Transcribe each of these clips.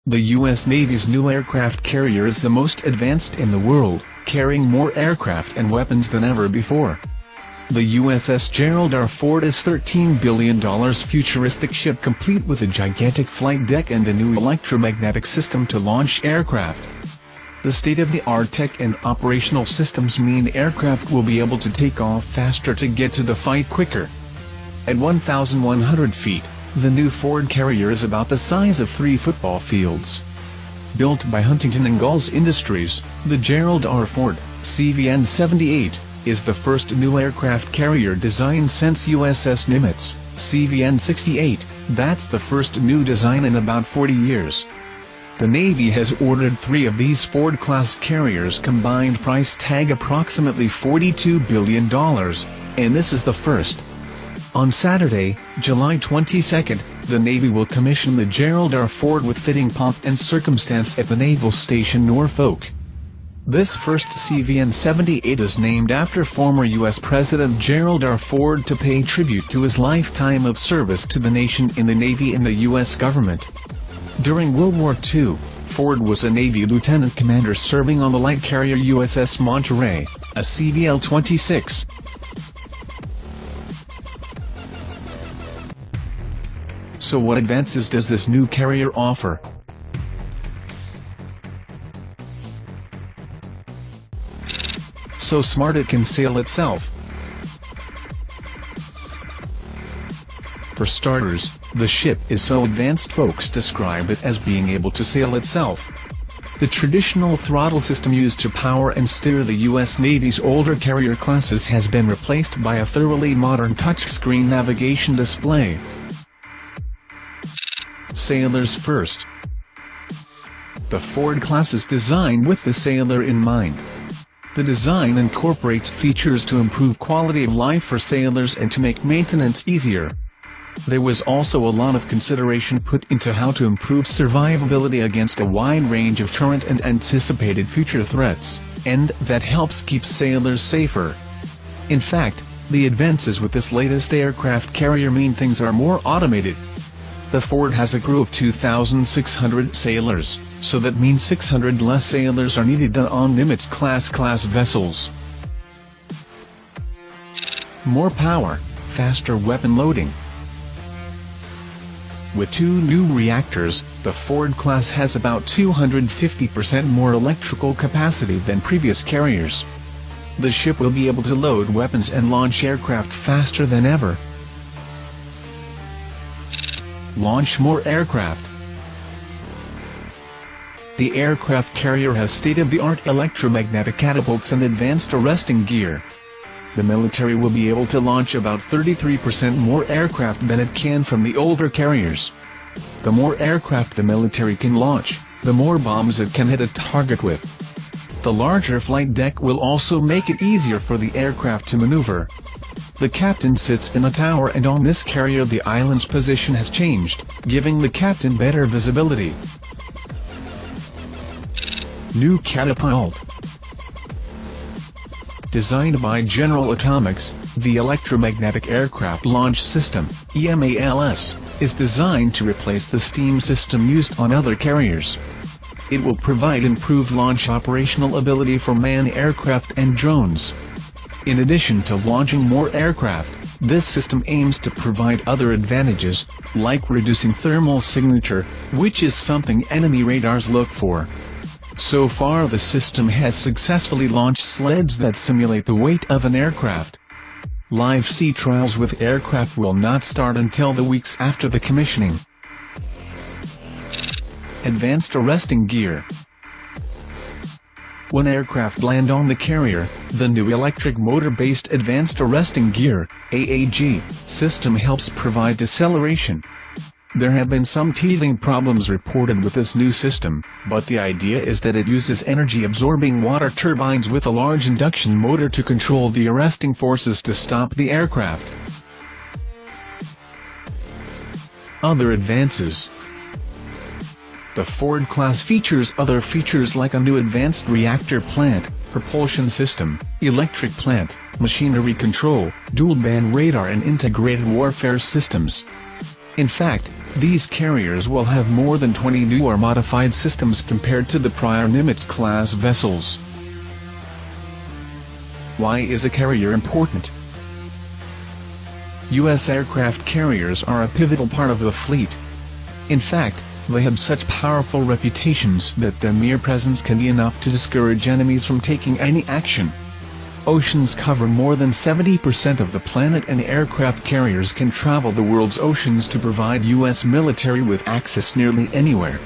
The U.S. Navy's new aircraft carrier is the most advanced in the world, carrying more aircraft and weapons than ever before. The USS Gerald R. Ford is $13 billion futuristic ship complete with a gigantic flight deck and a new electromagnetic system to launch aircraft. The state-of-the-art tech and operational systems mean aircraft will be able to take off faster to get to the fight quicker. At 1,100 feet, the new Ford carrier is about the size of 3 football fields. Built by Huntington Ingalls Industries, the Gerald R. Ford, CVN-78, is the first new aircraft carrier designed since USS Nimitz, CVN-68, that's the first new design in about 40 years. The Navy has ordered 3 of these Ford-class carriers, combined price tag approximately $42 billion, and this is the first. On Saturday, July 22, the Navy will commission the Gerald R. Ford with fitting pomp and circumstance at the Naval Station Norfolk. This first CVN-78 is named after former U.S. President Gerald R. Ford to pay tribute to his lifetime of service to the nation in the Navy and the U.S. government. During World War II, Ford was a Navy lieutenant commander serving on the light carrier USS Monterey, a CVL-26. So what advances does this new carrier offer? So smart it can sail itself. For starters, the ship is so advanced folks describe it as being able to sail itself. The traditional throttle system used to power and steer the U.S. Navy's older carrier classes has been replaced by a thoroughly modern touchscreen navigation display. Sailors first. The Ford class is designed with the sailor in mind. The design incorporates features to improve quality of life for sailors and to make maintenance easier. There was also a lot of consideration put into how to improve survivability against a wide range of current and anticipated future threats, and that helps keep sailors safer. In fact, the advances with this latest aircraft carrier mean things are more automated. The Ford has a crew of 2,600 sailors, so that means 600 less sailors are needed than on Nimitz-class vessels. More power, faster weapon loading. With 2 new reactors, the Ford class has about 250% more electrical capacity than previous carriers. The ship will be able to load weapons and launch aircraft faster than ever. Launch more aircraft. The aircraft carrier has state-of-the-art electromagnetic catapults and advanced arresting gear. The military will be able to launch about 33% more aircraft than it can from the older carriers. The more aircraft the military can launch, the more bombs it can hit a target with. The larger flight deck will also make it easier for the aircraft to maneuver. The captain sits in a tower, and on this carrier the island's position has changed, giving the captain better visibility. New catapult. Designed by General Atomics, the Electromagnetic Aircraft Launch System, EMALS, is designed to replace the steam system used on other carriers. It will provide improved launch operational ability for manned aircraft and drones. In addition to launching more aircraft, this system aims to provide other advantages, like reducing thermal signature, which is something enemy radars look for. So far the system has successfully launched sleds that simulate the weight of an aircraft. Live sea trials with aircraft will not start until the weeks after the commissioning. Advanced arresting gear. When aircraft land on the carrier, the new electric motor-based Advanced Arresting Gear, AAG, system helps provide deceleration. There have been some teething problems reported with this new system, but the idea is that it uses energy-absorbing water turbines with a large induction motor to control the arresting forces to stop the aircraft. Other advances. The Ford class features other features like a new advanced reactor plant, propulsion system, electric plant, machinery control, dual-band radar and integrated warfare systems. In fact, these carriers will have more than 20 new or modified systems compared to the prior Nimitz-class vessels. Why is a carrier important? U.S. aircraft carriers are a pivotal part of the fleet. In fact, they have such powerful reputations that their mere presence can be enough to discourage enemies from taking any action. Oceans cover more than 70% of the planet, and aircraft carriers can travel the world's oceans to provide U.S. military with access nearly anywhere.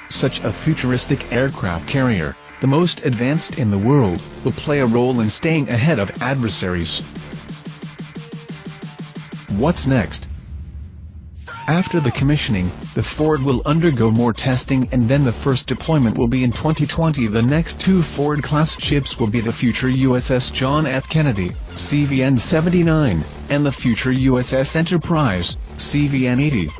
Such a futuristic aircraft carrier, the most advanced in the world, will play a role in staying ahead of adversaries. What's next? After the commissioning, the Ford will undergo more testing, and then the first deployment will be in 2020. The next two Ford-class ships will be the future USS John F. Kennedy, CVN-79, and the future USS Enterprise, CVN-80.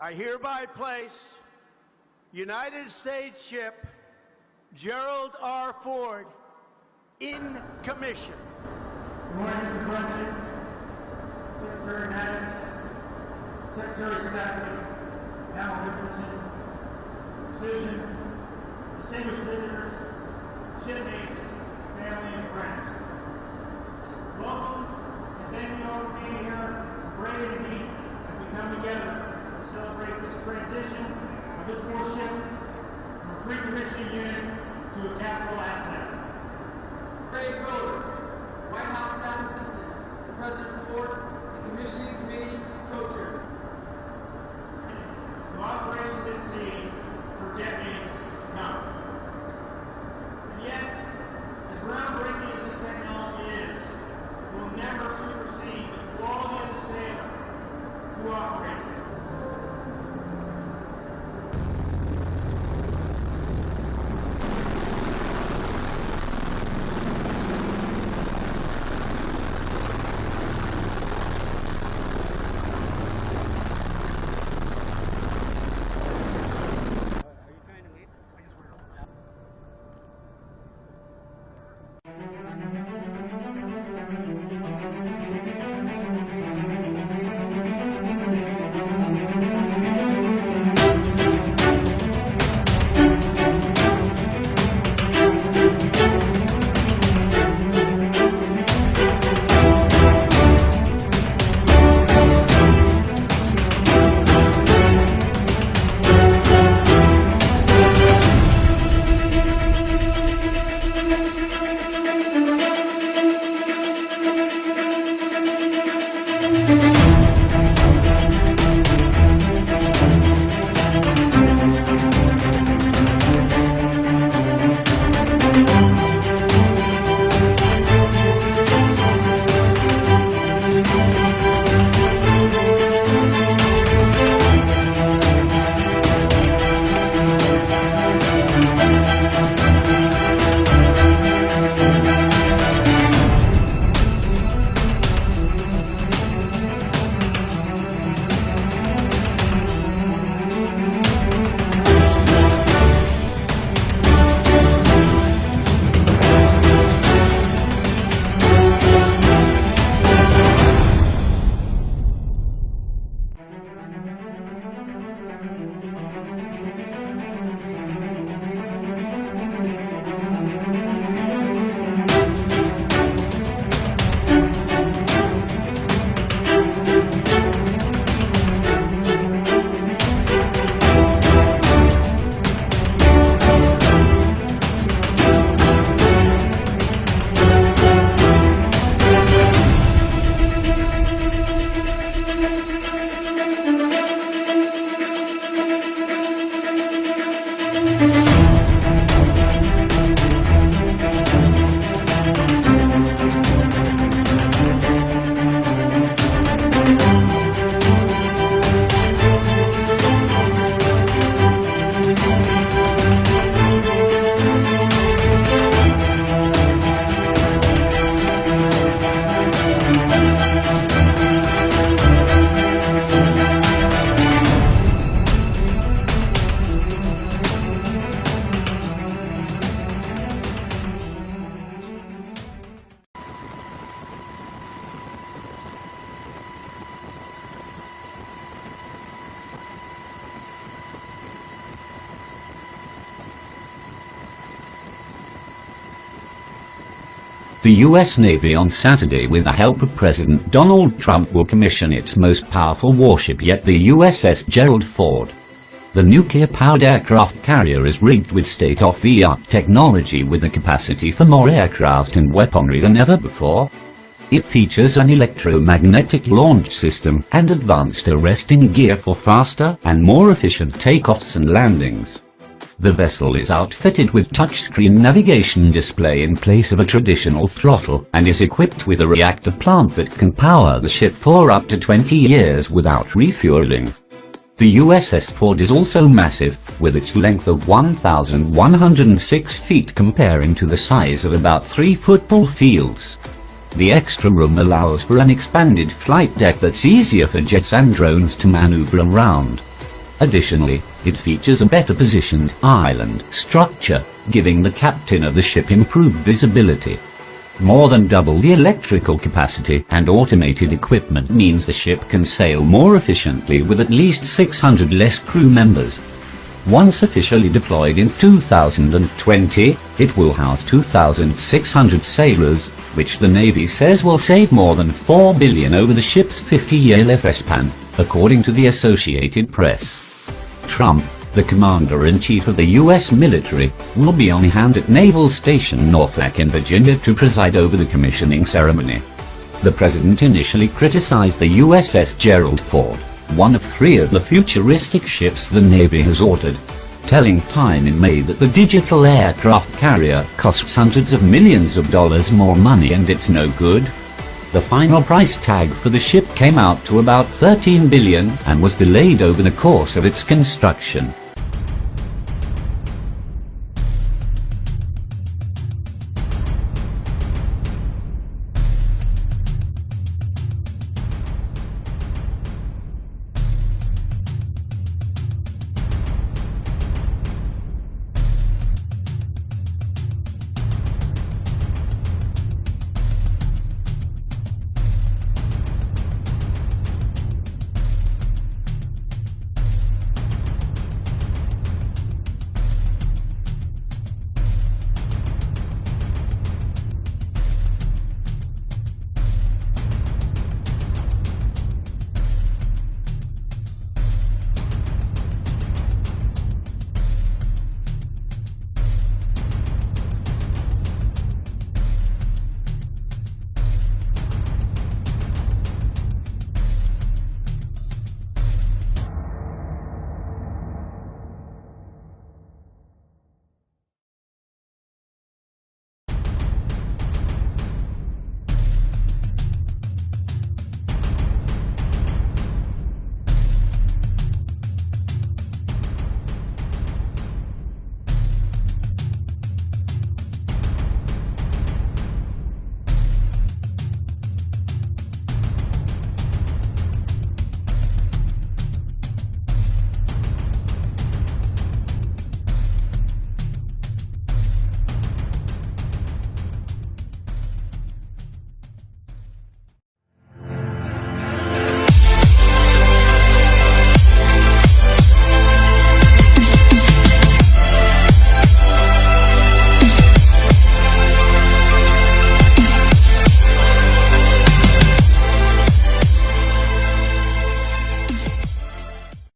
I hereby place United States ship Gerald R. Ford in commission. Good morning, Mr. President, Secretary Mattis, Secretary Stafford, Hal Richardson, Susan, distinguished visitors, shipmates, family, and friends. Welcome, and thank you all for being here, brave and heat, as we come together to celebrate this transition of this warship from a pre-commissioned unit to a capital asset. Craig Roller, White House Staff Assistant to President Ford and Commissioning Committee Co-Chair. To operations at sea for decades to come. And yet, as groundbreaking as this technology is, it will never supersede the quality of the sailor who operates it. The U.S. Navy on Saturday, with the help of President Donald Trump, will commission its most powerful warship yet, the USS Gerald Ford. The nuclear-powered aircraft carrier is rigged with state-of-the-art technology with the capacity for more aircraft and weaponry than ever before. It features an electromagnetic launch system and advanced arresting gear for faster and more efficient takeoffs and landings. The vessel is outfitted with touchscreen navigation display in place of a traditional throttle, and is equipped with a reactor plant that can power the ship for up to 20 years without refueling. The USS Ford is also massive, with its length of 1,106 feet comparing to the size of about 3 football fields. The extra room allows for an expanded flight deck that's easier for jets and drones to maneuver around. Additionally, it features a better positioned island structure, giving the captain of the ship improved visibility. More than double the electrical capacity and automated equipment means the ship can sail more efficiently with at least 600 less crew members. Once officially deployed in 2020, it will house 2,600 sailors, which the Navy says will save more than $4 billion over the ship's 50-year lifespan, according to the Associated Press. Trump, the Commander-in-Chief of the U.S. military, will be on hand at Naval Station Norfolk in Virginia to preside over the commissioning ceremony. The president initially criticized the USS Gerald Ford, one of 3 of the futuristic ships the Navy has ordered, telling Time in May that the digital aircraft carrier costs hundreds of millions of dollars more money and it's no good. The final price tag for the ship came out to about $13 billion and was delayed over the course of its construction.